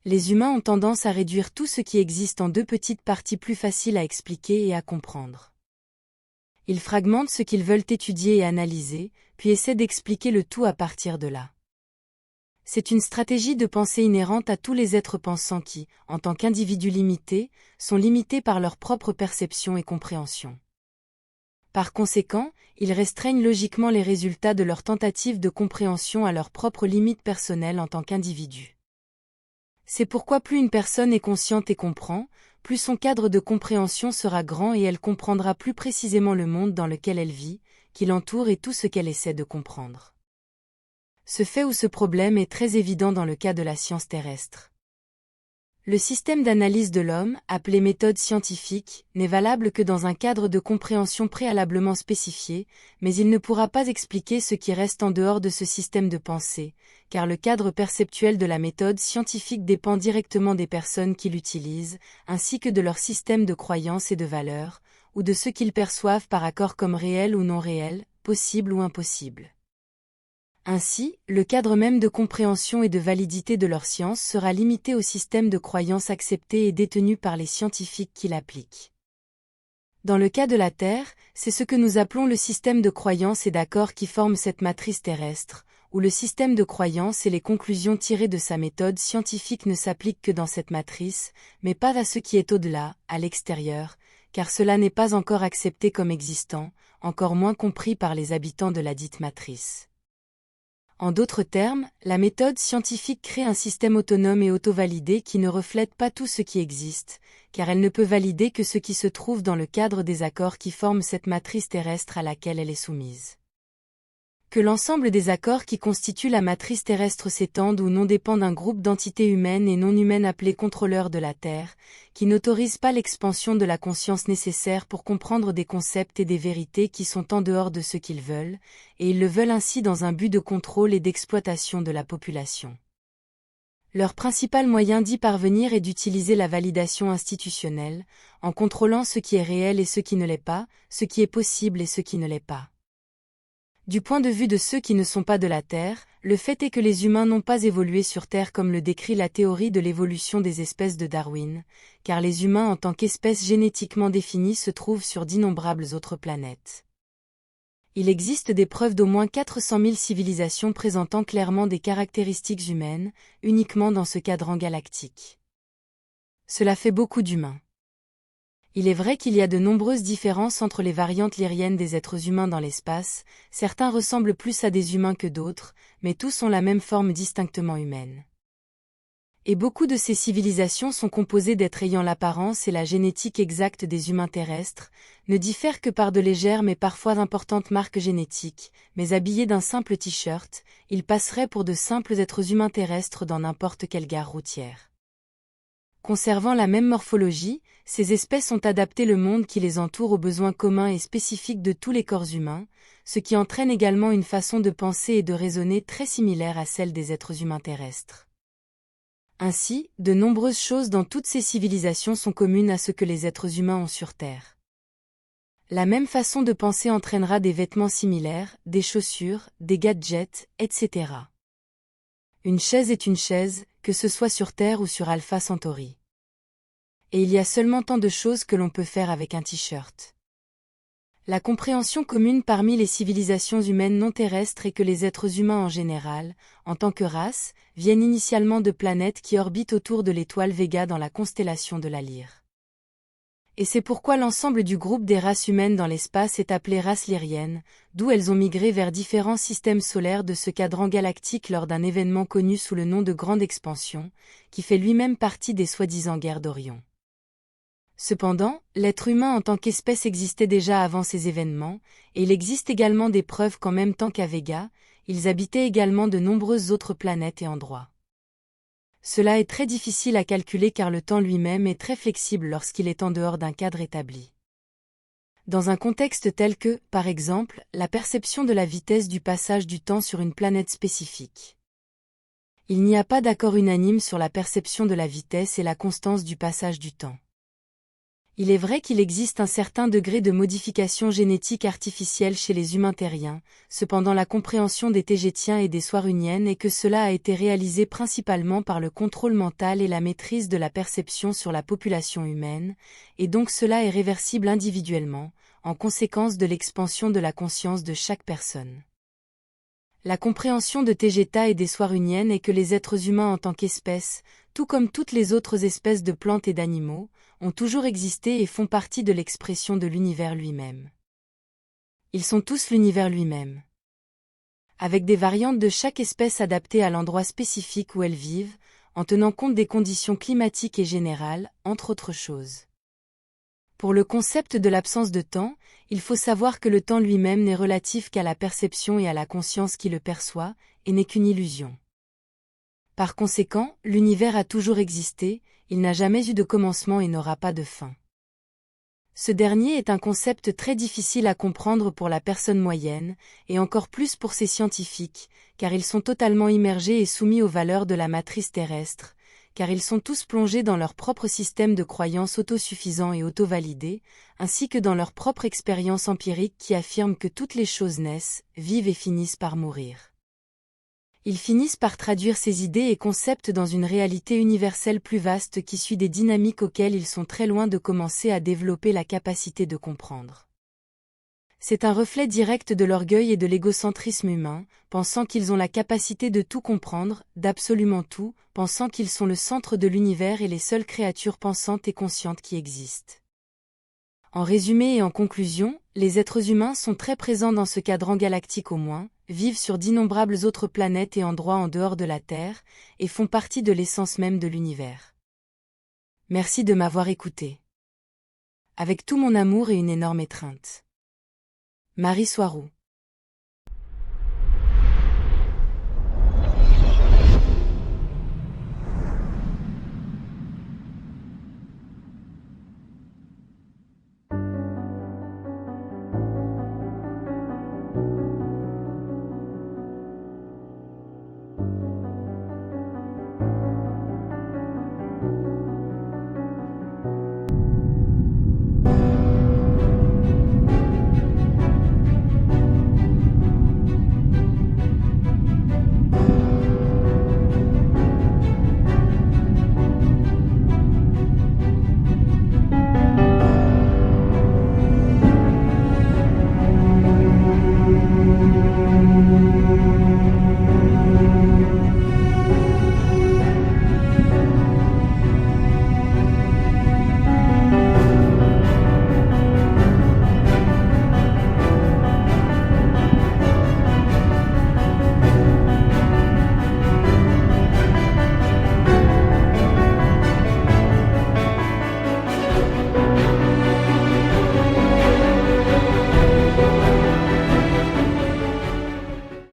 Les humains ont tendance à réduire tout ce qui existe en deux petites parties plus faciles à expliquer et à comprendre. Ils fragmentent ce qu'ils veulent étudier et analyser, puis essaient d'expliquer le tout à partir de là. C'est une stratégie de pensée inhérente à tous les êtres pensants qui, en tant qu'individus limités, sont limités par leur propre perception et compréhension. Par conséquent, ils restreignent logiquement les résultats de leurs tentatives de compréhension à leurs propres limites personnelles en tant qu'individus. C'est pourquoi plus une personne est consciente et comprend, plus son cadre de compréhension sera grand et elle comprendra plus précisément le monde dans lequel elle vit, qui l'entoure et tout ce qu'elle essaie de comprendre. Ce fait ou ce problème est très évident dans le cas de la science terrestre. Le système d'analyse de l'homme, appelé méthode scientifique, n'est valable que dans un cadre de compréhension préalablement spécifié, mais il ne pourra pas expliquer ce qui reste en dehors de ce système de pensée, car le cadre perceptuel de la méthode scientifique dépend directement des personnes qui l'utilisent, ainsi que de leur système de croyances et de valeurs, ou de ce qu'ils perçoivent par accord comme réel ou non réel, possible ou impossible. Ainsi, le cadre même de compréhension et de validité de leur science sera limité au système de croyances accepté et détenu par les scientifiques qui l'appliquent. Dans le cas de la Terre, c'est ce que nous appelons le système de croyances et d'accords qui forme cette matrice terrestre, où le système de croyances et les conclusions tirées de sa méthode scientifique ne s'appliquent que dans cette matrice, mais pas à ce qui est au-delà, à l'extérieur, car cela n'est pas encore accepté comme existant, encore moins compris par les habitants de la dite matrice. En d'autres termes, la méthode scientifique crée un système autonome et auto-validé qui ne reflète pas tout ce qui existe, car elle ne peut valider que ce qui se trouve dans le cadre des accords qui forment cette matrice terrestre à laquelle elle est soumise. Que l'ensemble des accords qui constituent la matrice terrestre s'étendent ou non dépend d'un groupe d'entités humaines et non humaines appelées contrôleurs de la Terre, qui n'autorisent pas l'expansion de la conscience nécessaire pour comprendre des concepts et des vérités qui sont en dehors de ce qu'ils veulent, et ils le veulent ainsi dans un but de contrôle et d'exploitation de la population. Leur principal moyen d'y parvenir est d'utiliser la validation institutionnelle, en contrôlant ce qui est réel et ce qui ne l'est pas, ce qui est possible et ce qui ne l'est pas. Du point de vue de ceux qui ne sont pas de la Terre, le fait est que les humains n'ont pas évolué sur Terre comme le décrit la théorie de l'évolution des espèces de Darwin, car les humains en tant qu'espèces génétiquement définies se trouvent sur d'innombrables autres planètes. Il existe des preuves d'au moins 400 000 civilisations présentant clairement des caractéristiques humaines, uniquement dans ce cadran galactique. Cela fait beaucoup d'humains. Il est vrai qu'il y a de nombreuses différences entre les variantes lyriennes des êtres humains dans l'espace, certains ressemblent plus à des humains que d'autres, mais tous ont la même forme distinctement humaine. Et beaucoup de ces civilisations sont composées d'êtres ayant l'apparence et la génétique exacte des humains terrestres, ne diffèrent que par de légères mais parfois importantes marques génétiques, mais habillés d'un simple t-shirt, ils passeraient pour de simples êtres humains terrestres dans n'importe quelle gare routière. Conservant la même morphologie, ces espèces ont adapté le monde qui les entoure aux besoins communs et spécifiques de tous les corps humains, ce qui entraîne également une façon de penser et de raisonner très similaire à celle des êtres humains terrestres. Ainsi, de nombreuses choses dans toutes ces civilisations sont communes à ce que les êtres humains ont sur Terre. La même façon de penser entraînera des vêtements similaires, des chaussures, des gadgets, etc. Une chaise est une chaise, que ce soit sur Terre ou sur Alpha Centauri. Et il y a seulement tant de choses que l'on peut faire avec un t-shirt. La compréhension commune parmi les civilisations humaines non terrestres est que les êtres humains en général, en tant que race, viennent initialement de planètes qui orbitent autour de l'étoile Vega dans la constellation de la Lyre. Et c'est pourquoi l'ensemble du groupe des races humaines dans l'espace est appelé race lyrienne, d'où elles ont migré vers différents systèmes solaires de ce cadran galactique lors d'un événement connu sous le nom de Grande Expansion, qui fait lui-même partie des soi-disant guerres d'Orion. Cependant, l'être humain en tant qu'espèce existait déjà avant ces événements, et il existe également des preuves qu'en même temps qu'à Vega, ils habitaient également de nombreuses autres planètes et endroits. Cela est très difficile à calculer car le temps lui-même est très flexible lorsqu'il est en dehors d'un cadre établi. Dans un contexte tel que, par exemple, la perception de la vitesse du passage du temps sur une planète spécifique. Il n'y a pas d'accord unanime sur la perception de la vitesse et la constance du passage du temps. Il est vrai qu'il existe un certain degré de modification génétique artificielle chez les humains terriens, cependant la compréhension des Tegetiens et des Swaruniennes est que cela a été réalisé principalement par le contrôle mental et la maîtrise de la perception sur la population humaine, et donc cela est réversible individuellement, en conséquence de l'expansion de la conscience de chaque personne. La compréhension de Tegeta et des Swaruniennes est que les êtres humains en tant qu'espèces, tout comme toutes les autres espèces de plantes et d'animaux, ont toujours existé et font partie de l'expression de l'univers lui-même. Ils sont tous l'univers lui-même. Avec des variantes de chaque espèce adaptées à l'endroit spécifique où elles vivent, en tenant compte des conditions climatiques et générales, entre autres choses. Pour le concept de l'absence de temps, il faut savoir que le temps lui-même n'est relatif qu'à la perception et à la conscience qui le perçoit, et n'est qu'une illusion. Par conséquent, l'univers a toujours existé, il n'a jamais eu de commencement et n'aura pas de fin. Ce dernier est un concept très difficile à comprendre pour la personne moyenne, et encore plus pour ces scientifiques, car ils sont totalement immergés et soumis aux valeurs de la matrice terrestre, car ils sont tous plongés dans leur propre système de croyances autosuffisant et auto-validé, ainsi que dans leur propre expérience empirique qui affirme que toutes les choses naissent, vivent et finissent par mourir. Ils finissent par traduire ces idées et concepts dans une réalité universelle plus vaste qui suit des dynamiques auxquelles ils sont très loin de commencer à développer la capacité de comprendre. C'est un reflet direct de l'orgueil et de l'égocentrisme humain, pensant qu'ils ont la capacité de tout comprendre, d'absolument tout, pensant qu'ils sont le centre de l'univers et les seules créatures pensantes et conscientes qui existent. En résumé et en conclusion, les êtres humains sont très présents dans ce cadran galactique au moins, vivent sur d'innombrables autres planètes et endroits en dehors de la Terre, et font partie de l'essence même de l'univers. Merci de m'avoir écouté. Avec tout mon amour et une énorme étreinte. Marie Soiroux.